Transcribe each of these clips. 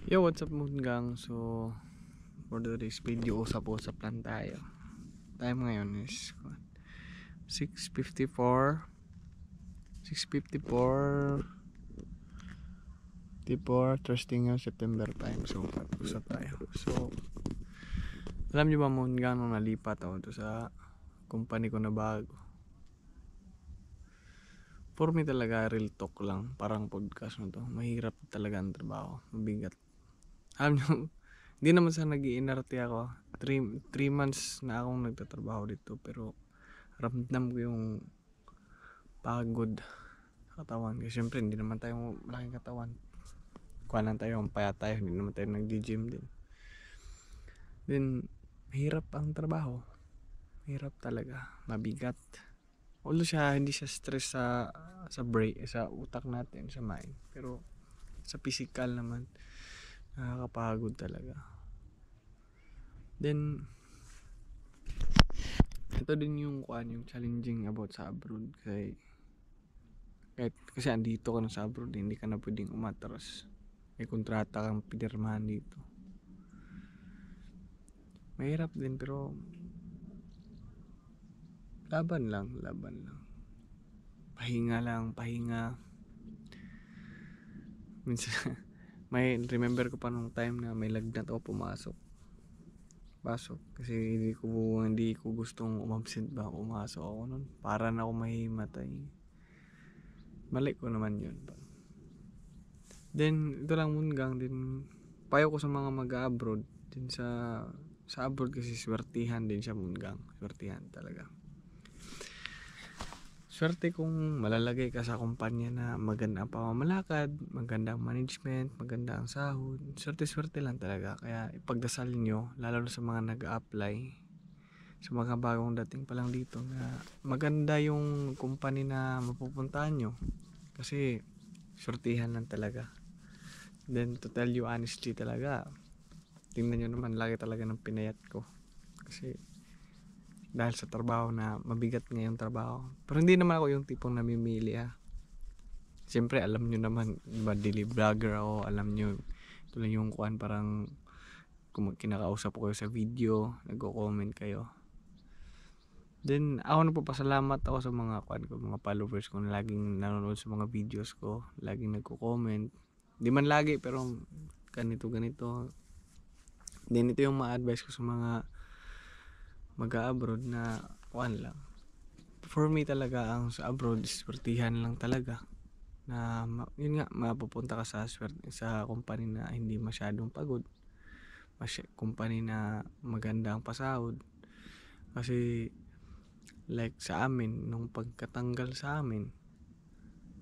Yo, what's up moon gang? So, for today's video, usap-usap lang tayo. Time ngayon is 6:54 6:54 Thursday ngayon, September time. So, usap tayo. So, alam nyo ba moon gang, nung nalipat ako to sa company ko na bago, for me talaga real talk lang, parang podcast na to. Mahirap talaga ang trabaho, mabigat. Alam nyo, hindi naman sa nag-iinarte ako. 3 months na akong nagtatrabaho dito, pero ramdam ko yung pagod sa katawan. Kasi syempre hindi naman tayo malaking katawan. Kuha lang tayo, payat tayo, hindi naman tayo nag-gym din. Then, mahirap ang trabaho. Mahirap talaga, mabigat. Although hindi siya stress sa brain, sa utak natin, sa mind. Pero sa physical naman, nakakapagod talaga. Then, ito din yung challenging about sa abroad. Kasi andito ka na sa abroad, hindi ka na pwedeng umatras. May kontrata kang pinirmahan dito. Mahirap din, pero laban lang. Pahinga. Minsan, remember ko pa nung time na may lagnat ako pumasok. Kasi hindi ko gustong umabsent ba, pumasok ako nun. Para na ako mahimatay. Mali ko naman yun. Then, ito lang munggang din. Payo ko sa mga mag-abroad. Din sa abroad kasi swertihan din siya munggang. Swertihan talaga. Swerte kung malalagay ka sa kumpanya na maganda ang pamamalakad, maganda ang management, maganda ang sahod. Swerte lang talaga. Kaya ipagdasal nyo, lalo na sa mga nag-a-apply, sa mga bagong dating pa lang dito, na maganda yung company na mapupuntahan nyo. Kasi swertihan lang talaga. Then to tell you honestly talaga, tingnan nyo naman, lagi talaga ng pinayat ko. Kasi dahil sa trabaho na mabigat ngayong trabaho. Pero hindi naman ako yung tipong namimili Siyempre alam nyo naman, diba, daily vlogger ako, alam nyo. Ito lang yung parang kinakausap ko kayo sa video, nagko-comment kayo. Then ako nagpapasalamat ako sa mga mga followers ko na laging nanonood sa mga videos ko, laging nagko-comment. Di man lagi, pero ganito. Then ito yung ma-advise ko sa mga mag-a-abroad na lang. For me talaga, ang sa abroad is swertihan lang talaga. Na yun nga, mapupunta ka sa company na hindi masyadong pagod. Company na maganda ang pasahod. Kasi like sa amin, nung pagkatanggal sa amin,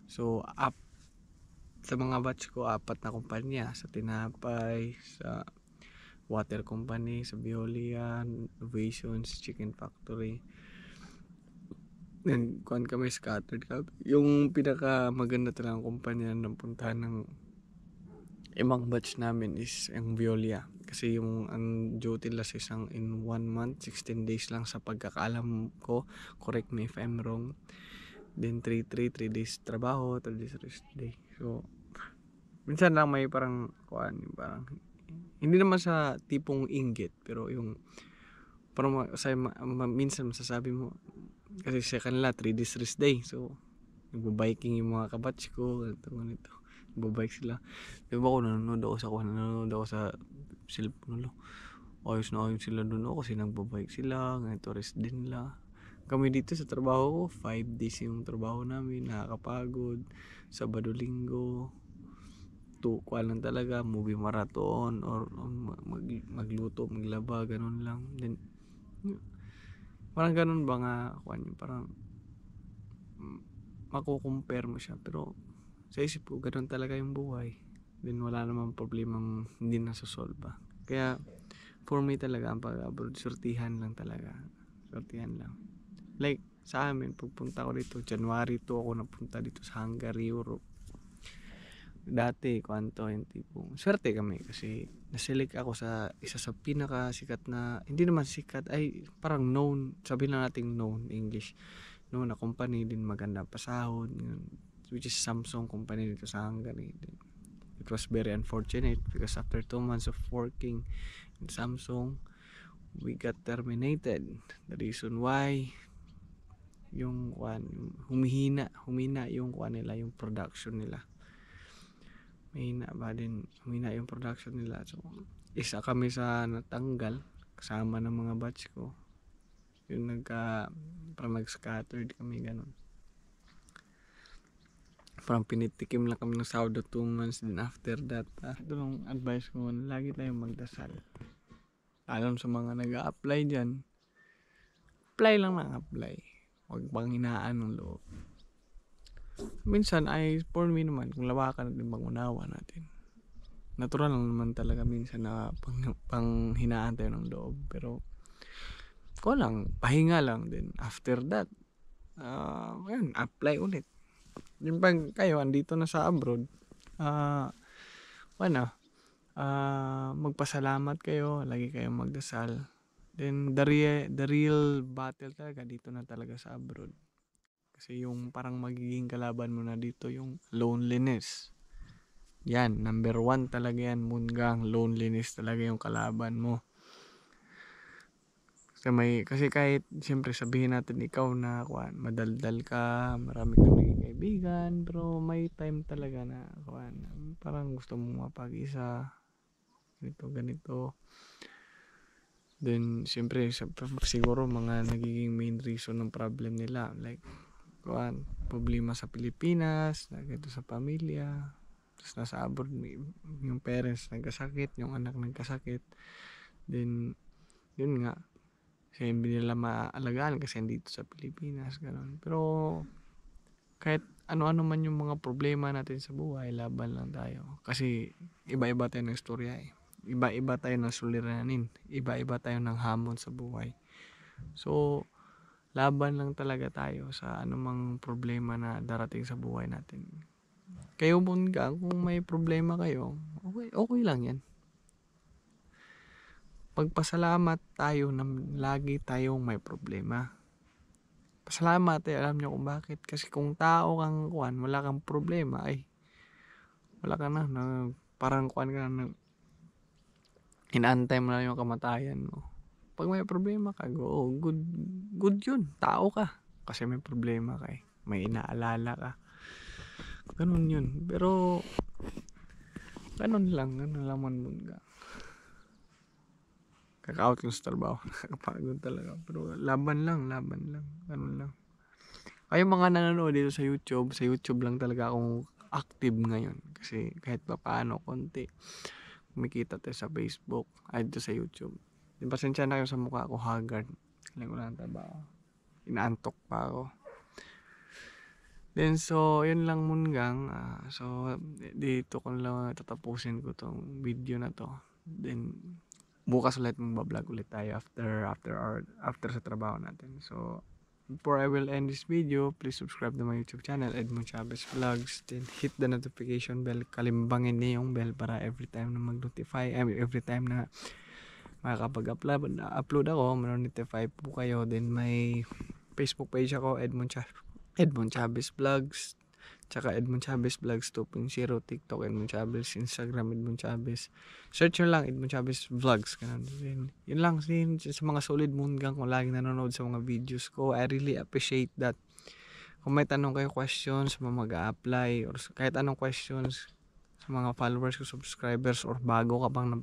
so sa mga batch ko, 4 na kumpanya. Sa tinapay, sa water company, sa Veolia, Innovations, Chicken Factory. Then kami scattered kami. Yung pinaka maganda talagang kumpanya na puntahan ng ibang batch namin is yung Veolia. Kasi yung ang duty last is in 1 month, 16 days lang sa pagkakaalam ko. Correct me if I'm wrong. Then 3 days trabaho, 3 days rest day. So minsan lang may parang hindi naman sa tipong inggit, pero yung parang minsan masasabi mo, kasi sa kanila 3 days rest day. So nagbo-biking yung mga kabatch ko, ganito. Nagbo-bike sila. Diba ako nanonood ako sa cellphone. Ayos sila doon kasi nagbo-bike sila, ganito, rest din nila. Kami dito sa trabaho ko, 5 days yung trabaho namin, nakakapagod. Sabado, Linggo, lang talaga, movie marathon or magluto, maglaba, ganun lang. Then parang ganun ba nga, parang mako-compare mo siya, pero sa isip ko ganun talaga yung buhay. Then wala namang problemang hindi nasosolve. Kaya for me talaga ang pag-abroad, sortihan lang talaga. Sortihan lang. Like sa amin, pagpunta ko dito, January 2 ako napunta dito sa Hungary, Europe. Dati, yung tipong swerte kami kasi naselect ako sa isa sa pinakasikat na, hindi naman sikat, ay parang known, sabihin lang natin known English, known na company din, maganda pasahod, which is Samsung company dito sa Hungary. it was very unfortunate because after 2 months of working in Samsung, we got terminated. The reason why, yung humina yung nila, yung production nila. Humina yung production nila. So, isa kami sa natanggal kasama ng mga batch ko. Yung parang nag-scattered kami, ganun. Parang pinitikim lang kami ng sahod 2 months. Then after that, ito lang advice ko, lagi tayong magdasal. Lalo sa mga nag-a-apply dyan, apply lang ng apply. Huwag bang hinaan ng loob. Minsan for me naman, kung lawakan natin, pangunawa natin. Natural lang naman talaga minsan na panghinaan tayo ng loob. Pero, pahinga lang din. After that, apply ulit. Yung pag kayo, andito na sa abroad, magpasalamat kayo, lagi kayong magdasal. Then, the real battle talaga, dito na talaga sa abroad. Kasi yung parang magiging kalaban mo na dito, yung loneliness. Yan, number 1 talaga yan, Munggang. Loneliness talaga yung kalaban mo. Kasi kahit, siyempre sabihin natin ikaw na, madaldal ka, marami kang naging kaibigan, pero may time talaga na, parang gusto mong mapag-isa, ganito. Then, siyempre, siguro mga nagiging main reason ng problem nila, like, problema sa Pilipinas, ganito sa pamilya, tapos nasa abroad, yung parents nagkasakit, yung anak nagkasakit, then, yun nga, kasi hindi nila maalagaan kasi dito sa Pilipinas, gano'n. Pero, kahit ano-ano man yung mga problema natin sa buhay, laban lang tayo. Kasi, iba-iba tayo ng istorya eh. Iba-iba tayo ng suliranin. Iba-iba tayo ng hamon sa buhay. So, laban lang talaga tayo sa anumang problema na darating sa buhay natin. Kayo Munggang, kung may problema kayo, okay lang yan. Pagpasalamat tayo na lagi tayong may problema. Pasalamat alam nyo kung bakit. Kasi kung tao kang wala kang problema, wala ka na parang ka na, inaantay mo na yung kamatayan mo. Pag may problema ka, good yun. Tao ka. Kasi may problema ka may inaalala ka. Ganun yun. Pero, ganun lang Munggang. Kaka-out lang sa trabaho. Nakakapagod talaga. Pero, laban lang. Ganun lang. Kayo mga nanonood dito sa YouTube lang talaga akong active ngayon. Kasi, kahit pa paano, konti. Kumikita tayo sa Facebook. Dito sa YouTube. Pasensya na kayo sa mukha ko, haggard. Kailan ko lang trabaho. Inaantok pa ako. Then, so, yun lang Munggang. So, dito ko lang tatapusin ko tong video na to. Then, bukas ulit mag-vlog ulit tayo after sa trabaho natin. So, before I will end this video, please subscribe to my YouTube channel, Edmond Chavez Vlogs. Then, hit the notification bell. Kalimbangin niyo yung bell para every time na mag-notify, every time na makakapag-upload ako, ma-notify po kayo. Then may Facebook page ako, Edmond Chavez Vlogs, tsaka Edmond Chavez Vlogs 2.0, TikTok Edmond Chavez, Instagram Edmond Chavez. Search nyo lang Edmond Chavez Vlogs. Then, yun lang sa mga solid Munggang kung laging nanonood sa mga videos ko. I really appreciate that. Kung may tanong kayo, questions, mag-a-apply, or kahit anong questions sa mga followers ko, subscribers, or bago ka pang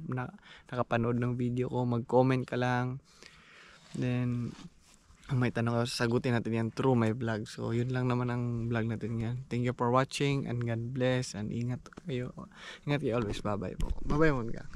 nakapanood ng video ko, mag-comment ka lang. Then, kung may tanong ka, sagutin natin yan through my vlog. So, yun lang naman ang vlog natin yan. Thank you for watching, and God bless, and ingat kayo always. Bye-bye po. Bye-bye Munggang.